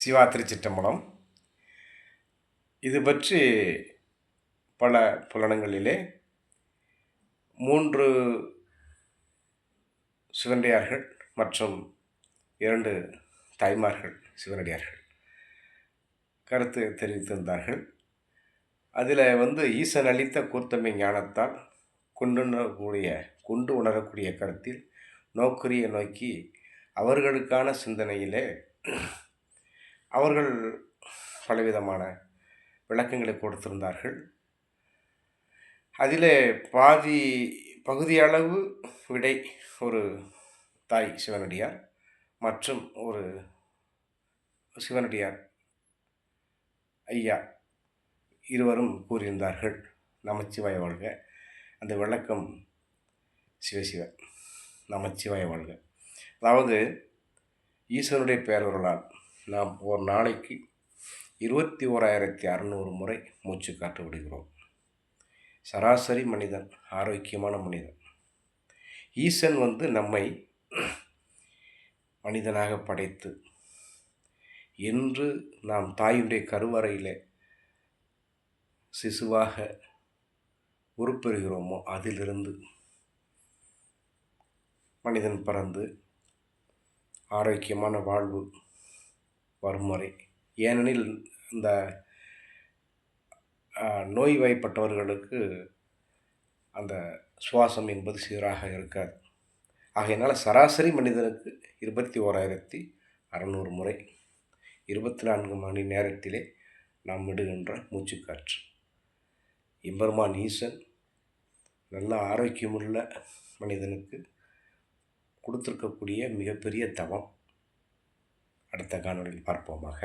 சிவா திருச்சிற்றம்பலம். இது பற்றி பல புராணங்களிலே 3 சிவனடியார்கள் மற்றும் 2 தாய்மார்கள் சிவனடியார்கள் கருத்து தெரிவித்திருந்தார்கள். அதில் ஈசன் அளித்த கூர்த்தமை ஞானத்தால் கொண்டு உணரக்கூடிய கருத்தில் நோக்கரிய நோக்கி அவர்களுக்கான சிந்தனையிலே அவர்கள் பலவிதமான விளக்கங்களை கொடுத்திருந்தார்கள். அதிலே பகுதியளவு விடை ஒரு தாய் சிவனடியார் மற்றும் ஒரு சிவனடியார் ஐயா இருவரும் கூறியிருந்தார்கள். நமச்சிவாய வாழ்க. அந்த விளக்கம் சிவசிவ நமச்சிவாய வாழ்க. அதாவது ஈஸ்வரனுடைய பேரருளால் நாம் ஒரு நாளைக்கு 21,600 முறை மூச்சு காற்று விடுகிறோம். சராசரி மனிதன், ஆரோக்கியமான மனிதன். ஈசன் நம்மை மனிதனாக படைத்து என்று நாம் தாயுடைய கருவறையில் சிசுவாக உருப்பெறுகிறோமோ அதிலிருந்து மனிதன் பிறந்து ஆரோக்கியமான வாழ்வு வரும் வரை. ஏனெனில் இந்த நோய்வாய்ப்பட்டவர்களுக்கு அந்த சுவாசம் என்பது சீராக இருக்காது. ஆகையினால் சராசரி மனிதனுக்கு 21,600 முறை 24 மணி நேரத்திலே நாம் விடுகின்ற மூச்சுக்காற்று. எம்பெருமான் ஈசன் நல்ல ஆரோக்கியமுள்ள மனிதனுக்கு கொடுத்திருக்கக்கூடிய மிகப்பெரிய தவம். அடுத்த காணொளியில் பார்ப்போமாக.